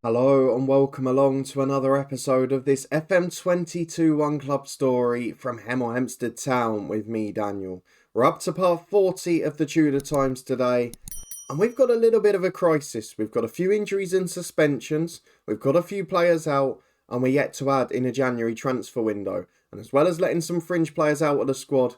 Hello and welcome along to another episode of this FM22 One Club story from Hemel Hempstead Town with me, Daniel. We're up to part 40 of the Tudor Times today, and we've got a little bit of a crisis. We've got a few injuries and suspensions, we've got a few players out, and we're yet to add in a January transfer window. And as well as letting some fringe players out of the squad,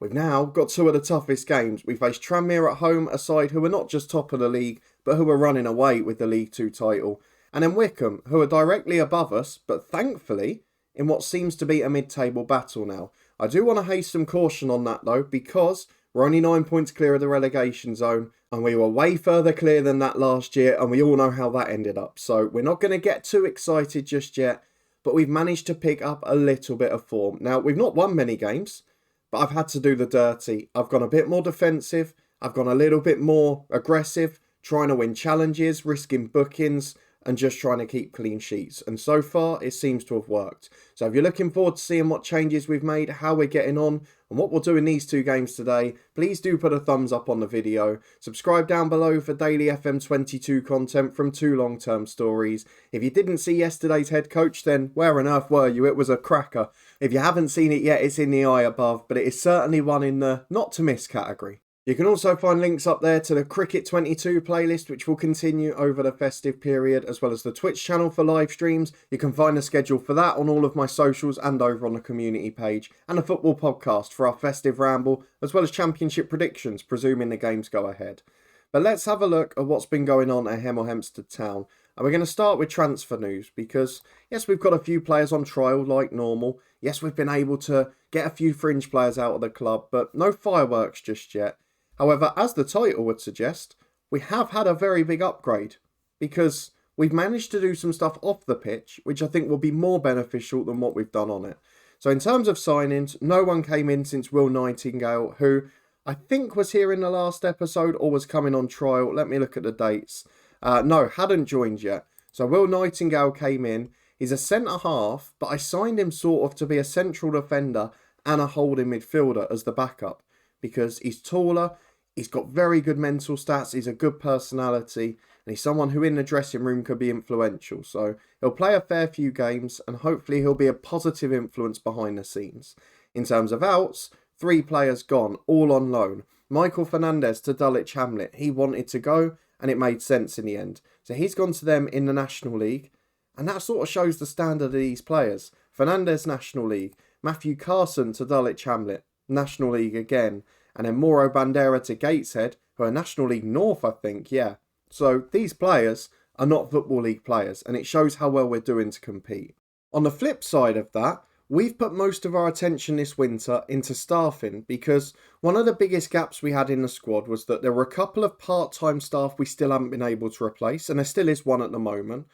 we've now got two of the toughest games. We face Tranmere at home, a side who are not just top of the league, but who are running away with the League 2 title. And then Wycombe, who are directly above us, but thankfully in what seems to be a mid-table battle now. I do want to haste some caution on that though, because we're only 9 points clear of the relegation zone, and we were way further clear than that last year, and we all know how that ended up. So we're not going to get too excited just yet, but we've managed to pick up a little bit of form. Now, we've not won many games, but I've had to do the dirty. I've gone a bit more defensive, I've gone a little bit more aggressive, trying to win challenges, risking bookings, and just trying to keep clean sheets. And so far, it seems to have worked. So if you're looking forward to seeing what changes we've made, how we're getting on, and what we'll do in these two games today, please do put a thumbs up on the video. Subscribe down below for daily FM22 content from two long-term stories. If you didn't see yesterday's head coach, then where on earth were you? It was a cracker. If you haven't seen it yet, it's in the eye above, but it is certainly one in the not to miss category. You can also find links up there to the Cricket 22 playlist, which will continue over the festive period, as well as the Twitch channel for live streams. You can find the schedule for that on all of my socials and over on the community page, and a football podcast for our festive ramble, as well as championship predictions, presuming the games go ahead. But let's have a look at what's been going on at Hemel Hempstead Town. And we're going to start with transfer news, because yes, we've got a few players on trial like normal. Yes, we've been able to get a few fringe players out of the club, but no fireworks just yet. However, as the title would suggest, we have had a very big upgrade, because we've managed to do some stuff off the pitch, which I think will be more beneficial than what we've done on it. So in terms of signings, no one came in since Will Nightingale, who I think was here in the last episode or was coming on trial. Let me look at the dates. No, hadn't joined yet. So Will Nightingale came in. He's a centre-half, but I signed him sort of to be a central defender and a holding midfielder as the backup, because he's taller, he's got very good mental stats, he's a good personality, and he's someone who in the dressing room could be influential. So he'll play a fair few games, and hopefully he'll be a positive influence behind the scenes. In terms of outs, 3 players gone, all on loan. Michael Fernandez to Dulwich Hamlet. He wanted to go, and it made sense in the end. So he's gone to them in the National League, and that sort of shows the standard of these players. Fernandez, National League. Matthew Carson to Dulwich Hamlet, National League again. And then Mauro Bandera to Gateshead, who are National League North, I think, yeah. So these players are not Football League players, and it shows how well we're doing to compete. On the flip side of that, we've put most of our attention this winter into staffing, because one of the biggest gaps we had in the squad was that there were a couple of part-time staff we still haven't been able to replace, and there still is one at the moment.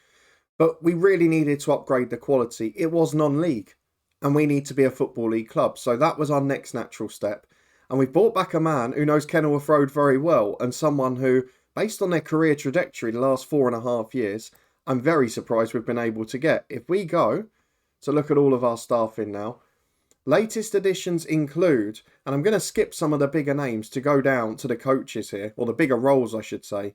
But we really needed to upgrade the quality. It was non-league, and we need to be a Football League club. So that was our next natural step. And we've brought back a man who knows Kenilworth Road very well, and someone who, based on their career trajectory the last 4.5 years, I'm very surprised we've been able to get. If we go to look at all of our staffing now, latest additions include, and I'm going to skip some of the bigger names to go down to the coaches here, or the bigger roles I should say.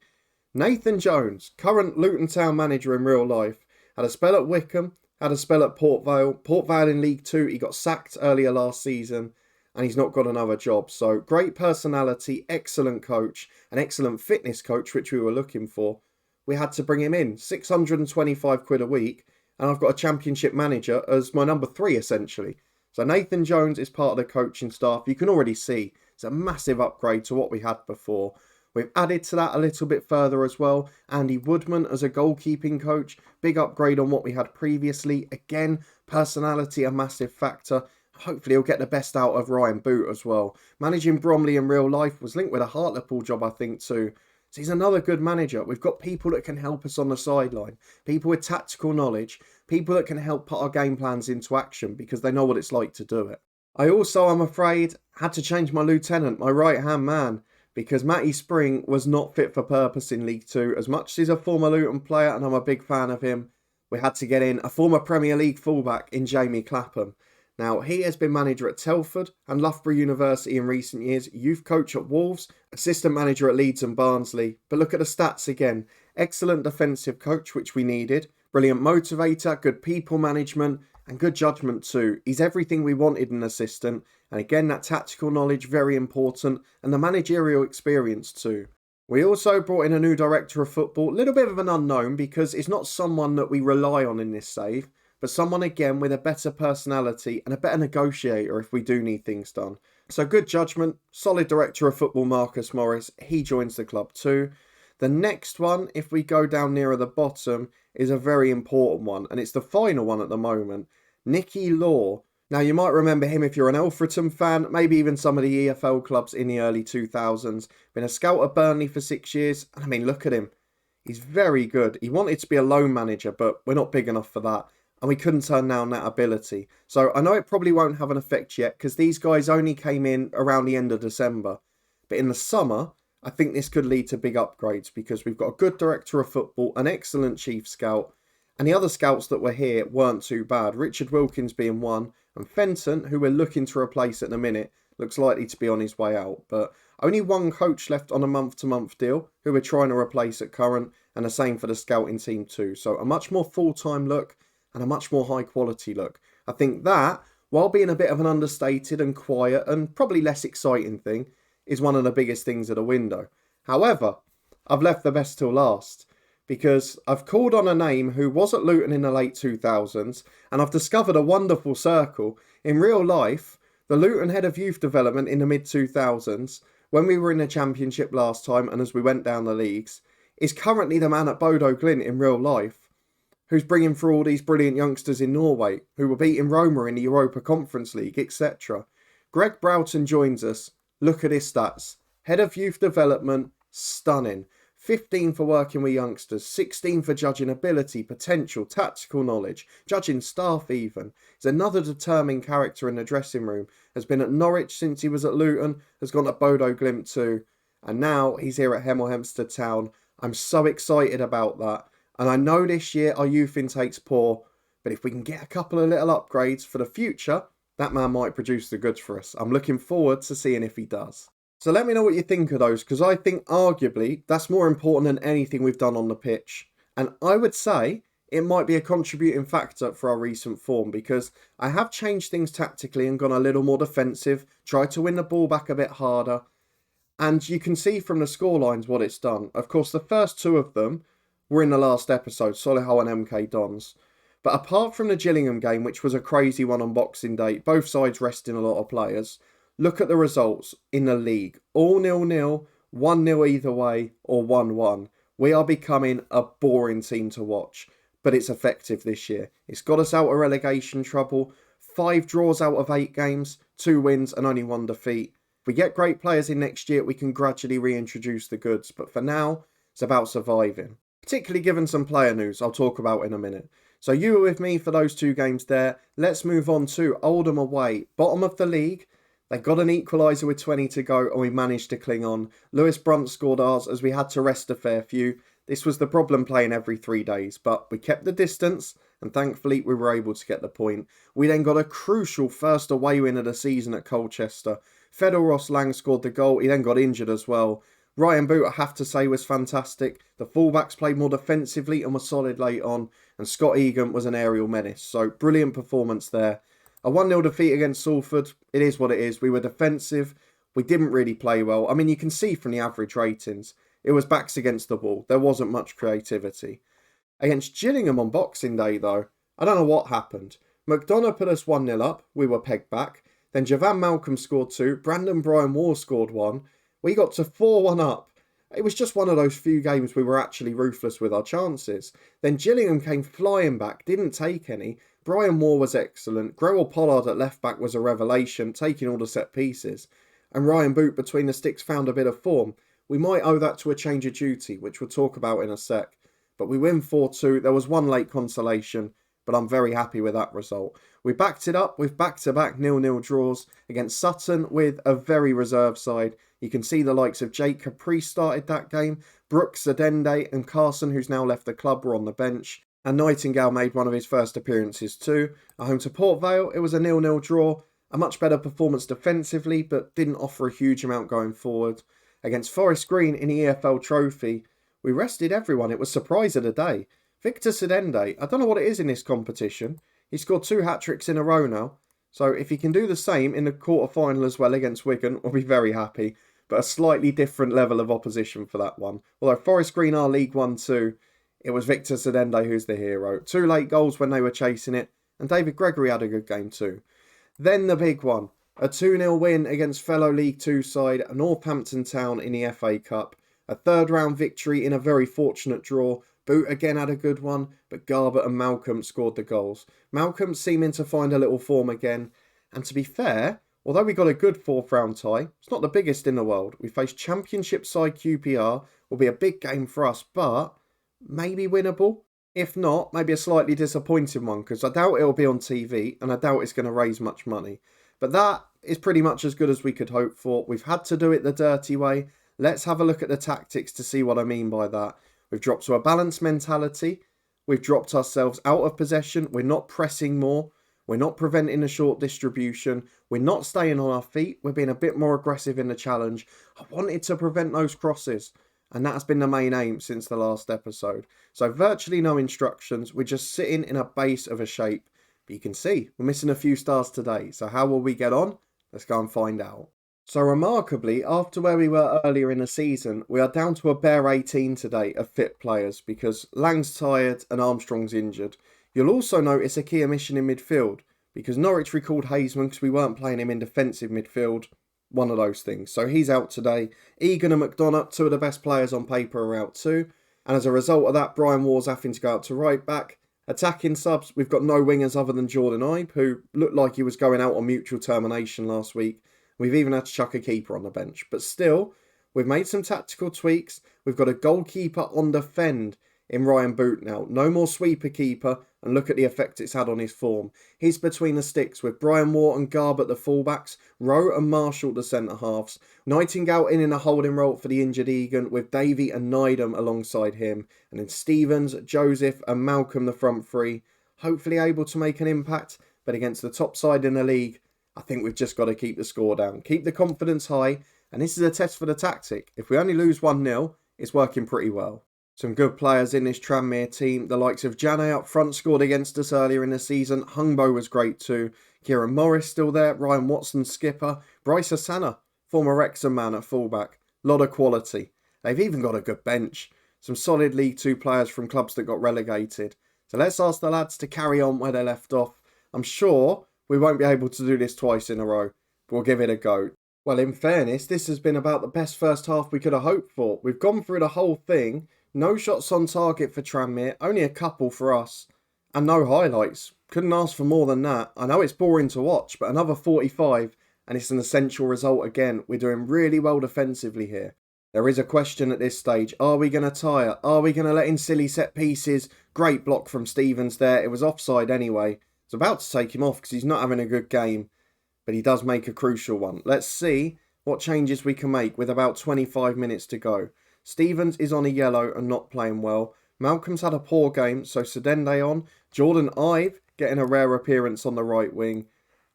Nathan Jones, current Luton Town manager in real life, had a spell at Wycombe, had a spell at Port Vale in League 2, he got sacked earlier last season, and he's not got another job. So great personality, excellent coach, an excellent fitness coach, which we were looking for. We had to bring him in, 625 quid a week, and I've got a championship manager as my number 3 essentially. So Nathan Jones is part of the coaching staff. You can already see it's a massive upgrade to what we had before. We've added to that a little bit further as well. Andy Woodman as a goalkeeping coach. Big upgrade on what we had previously. Again, personality a massive factor. Hopefully he'll get the best out of Ryan Boot as well. Managing Bromley in real life was linked with a Hartlepool job, I think, too. So he's another good manager. We've got people that can help us on the sideline. People with tactical knowledge. People that can help put our game plans into action because they know what it's like to do it. I also, I'm afraid, had to change my lieutenant, my right-hand man, because Matty Spring was not fit for purpose in League 2. As much as he's a former Luton player and I'm a big fan of him, we had to get in a former Premier League fullback in Jamie Clapham. Now, he has been manager at Telford and Loughborough University in recent years, youth coach at Wolves, assistant manager at Leeds and Barnsley. But look at the stats again. Excellent defensive coach, which we needed. Brilliant motivator, good people management, and good judgment too. He's everything we wanted in an assistant. And again, that tactical knowledge, very important. And the managerial experience too. We also brought in a new director of football. A little bit of an unknown because it's not someone that we rely on in this save. But someone, again, with a better personality and a better negotiator if we do need things done. So good judgment. Solid director of football, Marcus Morris. He joins the club too. The next one, if we go down nearer the bottom, is a very important one. And it's the final one at the moment. Nicky Law. Now, you might remember him if you're an Alfreton fan, maybe even some of the EFL clubs in the early 2000s. Been a scout at Burnley for 6 years. And I mean, look at him. He's very good. He wanted to be a loan manager, but we're not big enough for that. And we couldn't turn down that ability. So I know it probably won't have an effect yet because these guys only came in around the end of December. But in the summer, I think this could lead to big upgrades because we've got a good director of football, an excellent chief scout, and the other scouts that were here weren't too bad. Richard Wilkins being one, and Fenton, who we're looking to replace at the minute, looks likely to be on his way out. But only one coach left on a month-to-month deal, who we're trying to replace at current, and the same for the scouting team too. So a much more full-time look, and a much more high-quality look. I think that, while being a bit of an understated and quiet and probably less exciting thing, is one of the biggest things at a window. However, I've left the best till last because I've called on a name who was at Luton in the late 2000s and I've discovered a wonderful circle. In real life, the Luton head of youth development in the mid-2000s, when we were in the Championship last time and as we went down the leagues, is currently the man at Bodo Glimt in real life, who's bringing through all these brilliant youngsters in Norway, who were beating Roma in the Europa Conference League, etc. Greg Broughton joins us. Look at his stats. Head of Youth Development, stunning. 15 for working with youngsters, 16 for judging ability, potential, tactical knowledge, judging staff even. He's another determined character in the dressing room. Has been at Norwich since he was at Luton, has gone to Bodo Glimt too, and now he's here at Hemel Hempstead Town. I'm so excited about that. And I know this year our youth intake's poor, but if we can get a couple of little upgrades for the future, that man might produce the goods for us. I'm looking forward to seeing if he does. So let me know what you think of those, because I think arguably that's more important than anything we've done on the pitch. And I would say it might be a contributing factor for our recent form, because I have changed things tactically and gone a little more defensive, tried to win the ball back a bit harder. And you can see from the scorelines what it's done. Of course, the first two of them were in the last episode, Solihull and MK Dons. But apart from the Gillingham game, which was a crazy one on Boxing Day, both sides resting a lot of players, look at the results in the league. All 0-0, 1-0 either way, or 1-1. We are becoming a boring team to watch, but it's effective this year. It's got us out of relegation trouble. 5 draws out of 8 games, 2 wins and only 1 defeat. If we get great players in next year, we can gradually reintroduce the goods. But for now, it's about surviving. Particularly given some player news I'll talk about in a minute. So you were with me for those 2 games there. Let's move on to Oldham away. Bottom of the league. They got an equaliser with 20 to go and we managed to cling on. Lewis Brunt scored ours as we had to rest a fair few. This was the problem playing every 3 days, but we kept the distance and thankfully we were able to get the point. We then got a crucial first away win of the season at Colchester. Fedor Ross Lang scored the goal. He then got injured as well. Ryan Boot, I have to say, was fantastic. The fullbacks played more defensively and were solid late on. And Scott Egan was an aerial menace. So, brilliant performance there. A 1-0 defeat against Salford. It is what it is. We were defensive. We didn't really play well. I mean, you can see from the average ratings. It was backs against the wall. There wasn't much creativity. Against Gillingham on Boxing Day, though, I don't know what happened. McDonough put us 1-0 up. We were pegged back. Then Javan Malcolm scored 2. Brandon Brian Moore scored 1. We got to 4-1 up. It was just one of those few games we were actually ruthless with our chances. Then Gillingham came flying back, didn't take any. Brian Moore was excellent. Grewel Pollard at left back was a revelation, taking all the set pieces. And Ryan Boot between the sticks found a bit of form. We might owe that to a change of duty, which we'll talk about in a sec. But we win 4-2. There was one late consolation, but I'm very happy with that result. We backed it up with back-to-back 0-0 draws against Sutton with a very reserved side. You can see the likes of Jake Caprice started that game. Brooks, Adende and Carson, who's now left the club, were on the bench. And Nightingale made one of his first appearances too. At home to Port Vale, it was a 0-0 draw. A much better performance defensively, but didn't offer a huge amount going forward. Against Forest Green in the EFL Trophy, We rested everyone. It was surprise of the day. Victor Sedende, I don't know what it is in this competition. He scored 2 hat-tricks in a row now. So if he can do the same in the quarter-final as well against Wigan, we'll be very happy. But a slightly different level of opposition for that one. Although Forest Green are League 1 too, it was Victor Sedende who's the hero. 2 late goals when they were chasing it. And David Gregory had a good game too. Then the big one. A 2-0 win against fellow League 2 side Northampton Town in the FA Cup. A 3rd round victory in a very fortunate draw. Boot again had a good one, but Garbutt and Malcolm scored the goals. Malcolm seeming to find a little form again. And to be fair, although we got a good 4th round tie, it's not the biggest in the world. We face Championship side QPR, will be a big game for us, but maybe winnable. If not, maybe a slightly disappointing one, because I doubt it'll be on TV, and I doubt it's going to raise much money. But that is pretty much as good as we could hope for. We've had to do it the dirty way. Let's have a look at the tactics to see what I mean by that. We've dropped to a balanced mentality. We've dropped ourselves out of possession. We're not pressing more. We're not preventing a short distribution. We're not staying on our feet. We're being a bit more aggressive in the challenge. I wanted to prevent those crosses. And that's been the main aim since the last episode. So virtually no instructions. We're just sitting in a base of a shape. But you can see we're missing a few stars today. So how will we get on? Let's go and find out. So remarkably, after where we were earlier in the season, we are down to a bare 18 today of fit players because Lang's tired and Armstrong's injured. You'll also notice a key omission in midfield because Norwich recalled Hazeman because we weren't playing him in defensive midfield. One of those things. So he's out today. Egan and McDonough, 2 of the best players on paper, are out too. And as a result of that, Brian Waugh's having to go out to right back. Attacking subs, we've got no wingers other than Jordan Ibe, who looked like he was going out on mutual termination last week. We've even had to chuck a keeper on the bench. But still, we've made some tactical tweaks. We've got a goalkeeper on defend in Ryan Boot now. No more sweeper keeper. And look at the effect it's had on his form. He's between the sticks with Brian Waugh and Garbutt the fullbacks. Rowe and Marshall the centre-halves. Nightingale in a holding role for the injured Egan with Davey and Nydam alongside him. And then Stevens, Joseph and Malcolm the front three. Hopefully able to make an impact. But against the top side in the league, I think we've just got to keep the score down. Keep the confidence high. And this is a test for the tactic. If we only lose 1-0, it's working pretty well. Some good players in this Tranmere team. The likes of Jane up front scored against us earlier in the season. Hungbo was great too. Kieran Morris still there. Ryan Watson skipper. Bryce Asana, former Wrexham man at fullback. Lot of quality. They've even got a good bench. Some solid League 2 players from clubs that got relegated. So let's ask the lads to carry on where they left off. I'm sure we won't be able to do this twice in a row, but we'll give it a go. Well, in fairness, this has been about the best first half we could have hoped for. We've gone through the whole thing. No shots on target for Tranmere, only a couple for us. And no highlights. Couldn't ask for more than that. I know it's boring to watch, but another 45, and it's an essential result again. We're doing really well defensively here. There is a question at this stage. Are we going to tire? Are we going to let in silly set pieces? Great block from Stevens there. It was offside anyway. I was about to take him off because he's not having a good game. But he does make a crucial one. Let's see what changes we can make with about 25 minutes to go. Stevens is on a yellow and not playing well. Malcolm's had a poor game, so Sedende on. Jordan Ibe getting a rare appearance on the right wing.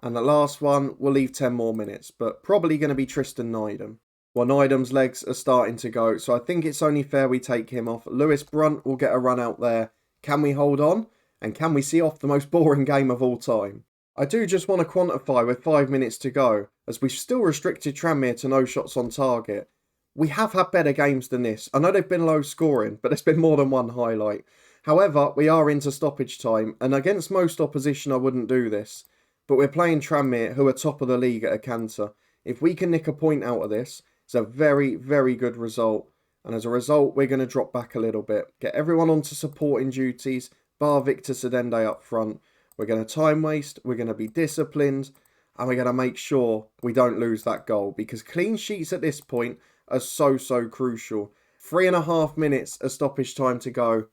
And the last one, we'll leave 10 more minutes. But probably going to be Tristan Nydam. Well, Nydam's legs are starting to go, so I think it's only fair we take him off. Lewis Brunt will get a run out there. Can we hold on? And can we see off the most boring game of all time? I do just want to quantify with 5 minutes to go, as we've still restricted Tranmere to no shots on target. We have had better games than this. I know they've been low scoring, but there's been more than one highlight. However, we are into stoppage time, and against most opposition I wouldn't do this. But we're playing Tranmere, who are top of the league at a canter. If we can nick a point out of this, it's a very, very good result. And as a result, we're going to drop back a little bit. Get everyone onto supporting duties, bar Victor Sedende up front. We're going to time waste, we're going to be disciplined, and we're going to make sure we don't lose that goal. Because clean sheets at this point are so crucial. 3.5 minutes of stoppage time to go.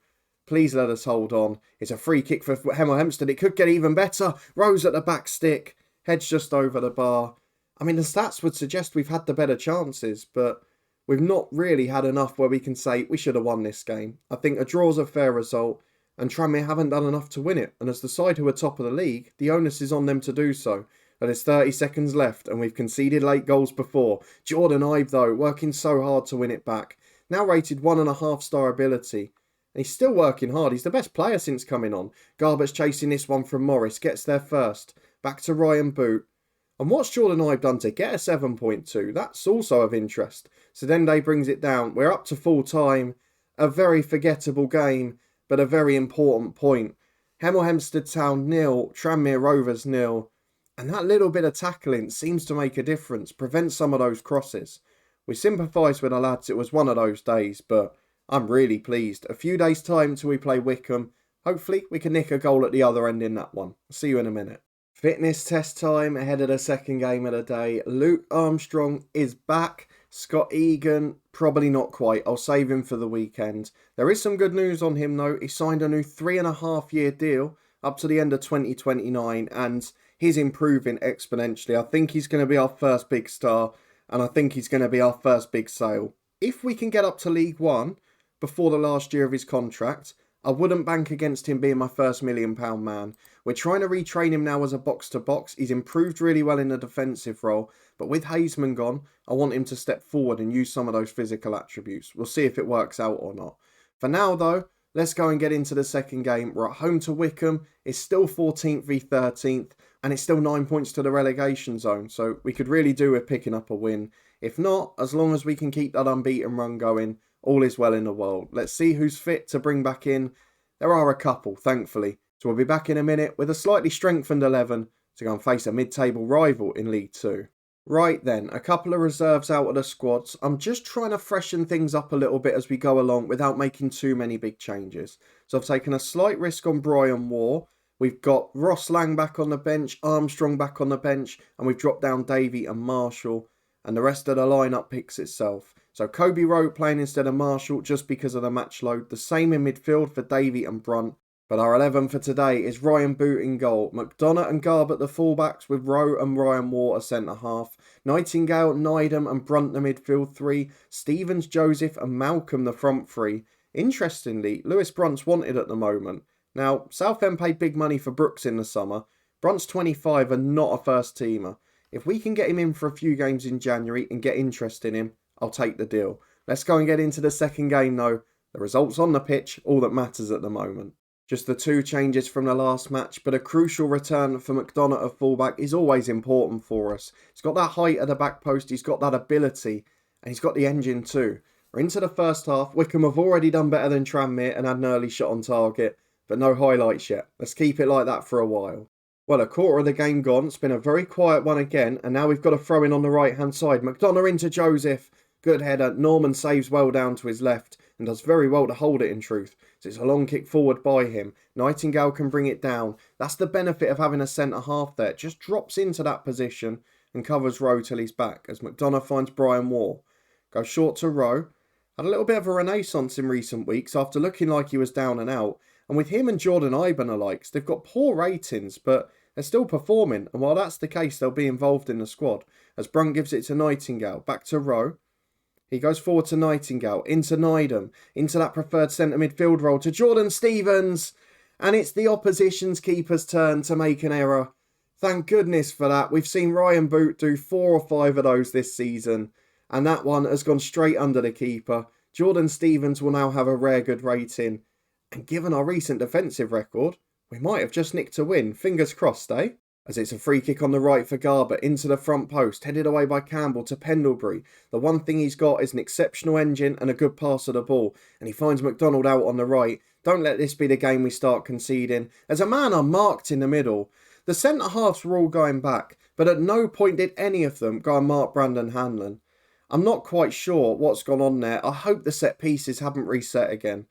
Please let us hold on. It's a free kick for Hemel Hempstead. It could get even better. Rose at the back stick. Heads just over the bar. I mean, the stats would suggest we've had the better chances, but we've not really had enough where we can say we should have won this game. I think a draw's a fair result, and Tranmere haven't done enough to win it. And as the side who are top of the league, the onus is on them to do so. But there's 30 seconds left, and we've conceded late goals before. Jordan Ibe, though, working so hard to win it back. now rated 1.5-star ability. And he's still working hard. He's the best player since coming on. Garbutt's chasing this one from Morris. Gets there first. Back to Ryan Boot. And what's Jordan Ibe done to get a 7.2? That's also of interest. Sedende brings it down. We're up to full time. A very forgettable game, but a very important point. Hemel Hempstead Town 0, Tranmere Rovers 0. And that little bit of tackling seems to make a difference. Prevent some of those crosses. We sympathise with the lads. It was one of those days, but I'm really pleased. A few days' time till we play Wycombe. Hopefully, we can nick a goal at the other end in that one. See you in a minute. Fitness test time ahead of the second game of the day. Luke Armstrong is back. Scott Egan, probably not quite. I'll save him for the weekend. There is some good news on him though. He signed a new 3.5-year deal up to the end of 2029 and he's improving exponentially. I think he's going to be our first big star and I think he's going to be our first big sale. If we can get up to League One before the last year of his contract, I wouldn't bank against him being my first £1 million man. We're trying to retrain him now as a box-to-box. He's improved really well in the defensive role. But with Hazeman gone, I want him to step forward and use some of those physical attributes. We'll see if it works out or not. For now, though, let's go and get into the second game. We're at home to Wycombe. It's still 14th v 13th. And it's still 9 points to the relegation zone. So we could really do with picking up a win. If not, as long as we can keep that unbeaten run going, all is well in the world. Let's see who's fit to bring back in. There are a couple, thankfully. So we'll be back in a minute with a slightly strengthened 11 to go and face a mid-table rival in League 2. Right then, a couple of reserves out of the squads. I'm just trying to freshen things up a little bit as we go along without making too many big changes. So I've taken a slight risk on Brian Waugh. We've got Ross Lang back on the bench, Armstrong back on the bench, and we've dropped down Davey and Marshall. And the rest of the lineup picks itself. So Kobe Rowe playing instead of Marshall just because of the match load. The same in midfield for Davey and Brunt. But our 11 for today is Ryan Boot in goal. McDonough and Garbutt the fullbacks with Rowe and Ryan Waugh as centre-half. Nightingale, Nydam and Brunt the midfield three. Stevens, Joseph and Malcolm the front three. Interestingly, Lewis Brunt's wanted at the moment. Now, Southend paid big money for Brooks in the summer. Brunt's 25 and not a first teamer. If we can get him in for a few games in January and get interest in him, I'll take the deal. Let's go and get into the second game though. The results on the pitch, all that matters at the moment. Just the two changes from the last match, but a crucial return for McDonough at fullback is always important for us. He's got that height at the back post, he's got that ability, and he's got the engine too. We're into the first half. Wycombe have already done better than Tranmere and had an early shot on target, but no highlights yet. Let's keep it like that for a while. Well, a quarter of the game gone. It's been a very quiet one again, and now we've got a throw in on the right-hand side. McDonough into Joseph. Good header. Norman saves well down to his left and does very well to hold it in truth. So it's a long kick forward by him. Nightingale can bring it down. That's the benefit of having a centre-half there. It just drops into that position and covers Rowe till he's back as McDonough finds Brian Waugh. Goes short to Rowe. Had a little bit of a renaissance in recent weeks after looking like he was down and out. And with him and Jordan Ibe and the likes, they've got poor ratings, but they're still performing. And while that's the case, they'll be involved in the squad. As Brunt gives it to Nightingale. Back to Rowe. He goes forward to Nightingale, into Nydam, into that preferred centre midfield role to Jordan Stevens. And it's the opposition's keeper's turn to make an error. Thank goodness for that. We've seen Ryan Boot do 4 or 5 of those this season. And that one has gone straight under the keeper. Jordan Stevens will now have a rare good rating. And given our recent defensive record, we might have just nicked a win. Fingers crossed, eh? As it's a free kick on the right for Garbutt into the front post, headed away by Campbell to Pendlebury. The one thing he's got is an exceptional engine and a good pass of the ball, and he finds McDonald out on the right. Don't let this be the game we start conceding. There's a man unmarked in the middle. The centre-halves were all going back, but at no point did any of them go and mark Brandon Hanlon. I'm not quite sure what's gone on there. I hope the set pieces haven't reset again.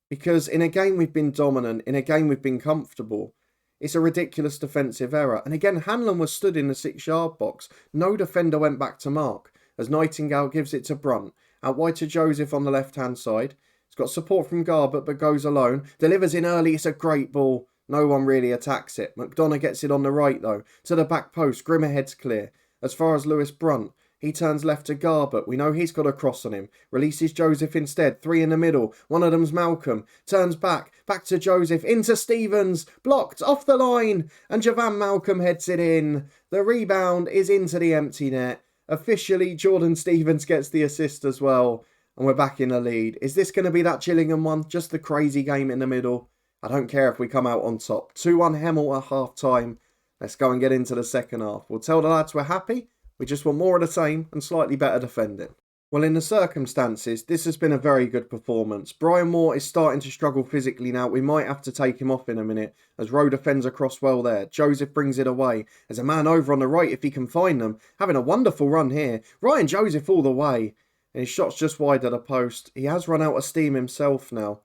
Because in a game we've been dominant, in a game we've been comfortable, it's a ridiculous defensive error. And again, Hanlon was stood in the 6-yard box. No defender went back to mark as Nightingale gives it to Brunt. Out wide to Joseph on the left-hand side. He's got support from Garbutt but goes alone. Delivers in early. It's a great ball. No one really attacks it. McDonough gets it on the right though. To the back post. Grimmer heads clear. As far as Lewis Brunt. He turns left to Garbutt. We know he's got a cross on him. Releases Joseph instead. 3 in the middle. One of them's Malcolm. Turns back. Back to Joseph. Into Stevens. Blocked. Off the line. And Javan Malcolm heads it in. The rebound is into the empty net. Officially, Jordan Stevens gets the assist as well. and we're back in the lead. Is this going to be that Gillingham one? Just the crazy game in the middle? I don't care if we come out on top. 2-1 Hemel at half time. Let's go and get into the second half. We'll tell the lads we're happy. We just want more of the same and slightly better defending. Well, in the circumstances, this has been a very good performance. Brian Moore is starting to struggle physically now. We might have to take him off in a minute, as Rowe defends across well there. Joseph brings it away. There's a man over on the right if he can find them. Having a wonderful run here. Ryan Joseph all the way. And his shot's just wide of the post. He has run out of steam himself now.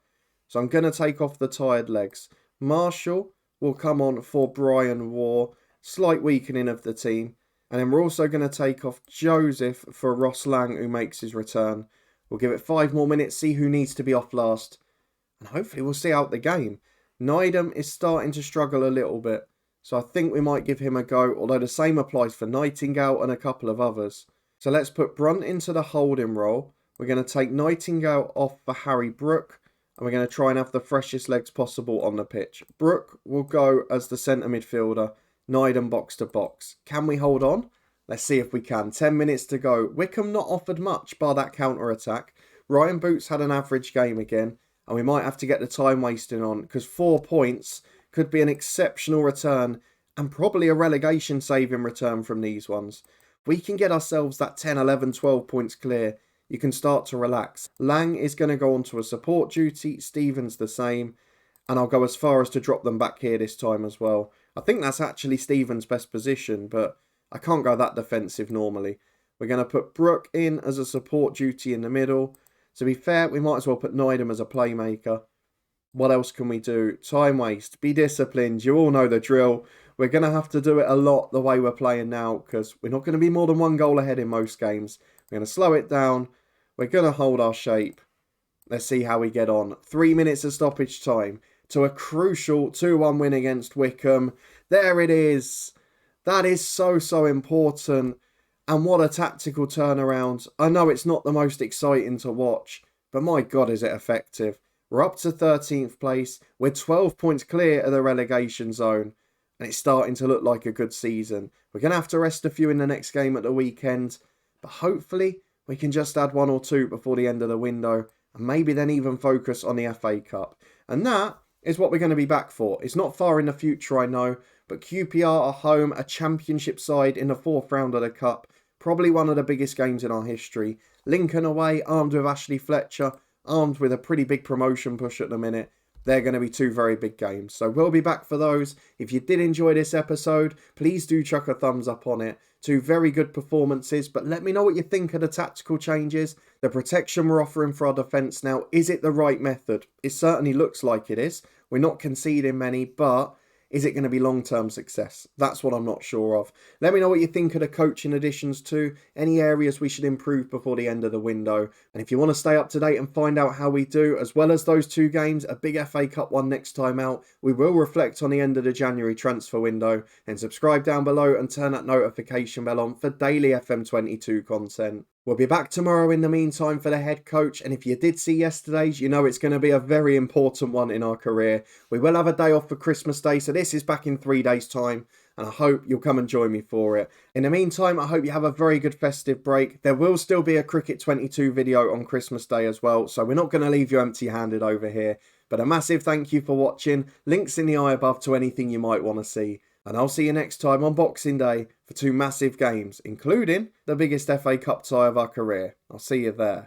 So I'm going to take off the tired legs. Marshall will come on for Brian Moore. Slight weakening of the team. And then we're also going to take off Joseph for Ross Lang, who makes his return. We'll give it 5 more minutes, see who needs to be off last. And hopefully we'll see out the game. Nydam is starting to struggle a little bit. So I think we might give him a go, although the same applies for Nightingale and a couple of others. So let's put Brunt into the holding role. We're going to take Nightingale off for Harry Brook. And we're going to try and have the freshest legs possible on the pitch. Brook will go as the centre midfielder. Nydam box to box. Can we hold on? Let's see if we can. 10 minutes to go. Wycombe not offered much bar that counter-attack. Ryan Boots had an average game again. And we might have to get the time wasting on. Because 4 points could be an exceptional return. And probably a relegation saving return from these ones. If we can get ourselves that 10, 11, 12 points clear, you can start to relax. Lang is going to go on to a support duty. Stevens the same. And I'll go as far as to drop them back here this time as well. I think that's actually Stevens' best position, but I can't go that defensive normally. We're going to put Brook in as a support duty in the middle. To be fair, we might as well put Nydam as a playmaker. What else can we do? Time waste. Be disciplined. You all know the drill. We're going to have to do it a lot the way we're playing now because we're not going to be more than 1 goal ahead in most games. We're going to slow it down. We're going to hold our shape. Let's see how we get on. 3 minutes of stoppage time to a crucial 2-1 win against Wycombe. There it is. That is so important. And what a tactical turnaround. I know it's not the most exciting to watch, but my God, is it effective. We're up to 13th place. We're 12 points clear of the relegation zone. And it's starting to look like a good season. We're going to have to rest a few in the next game at the weekend. But hopefully we can just add 1 or 2 before the end of the window. And maybe then even focus on the FA Cup. And that is what we're going to be back for. It's not far in the future, I know, but QPR are home, a championship side in the 4th round of the Cup. Probably one of the biggest games in our history. Lincoln away, armed with Ashley Fletcher, armed with a pretty big promotion push at the minute. They're going to be 2 very big games. So we'll be back for those. If you did enjoy this episode, please do chuck a thumbs up on it. 2 very good performances, but let me know what you think of the tactical changes. The protection we're offering for our defence now, is it the right method? It certainly looks like it is. We're not conceding many, but is it going to be long-term success? That's what I'm not sure of. Let me know what you think of the coaching additions too. Any areas we should improve before the end of the window. And if you want to stay up to date and find out how we do, as well as those 2 games, a big FA Cup one next time out, we will reflect on the end of the January transfer window. And subscribe down below and turn that notification bell on for daily FM22 content. We'll be back tomorrow in the meantime for the head coach. And if you did see yesterday's, you know it's going to be a very important one in our career. We will have a day off for Christmas Day, so this is back in 3 days' time. And I hope you'll come and join me for it. In the meantime, I hope you have a very good festive break. There will still be a Cricket 22 video on Christmas Day as well. So we're not going to leave you empty-handed over here. But a massive thank you for watching. Links in the eye above to anything you might want to see. And I'll see you next time on Boxing Day for 2 massive games, including the biggest FA Cup tie of our career. I'll see you there.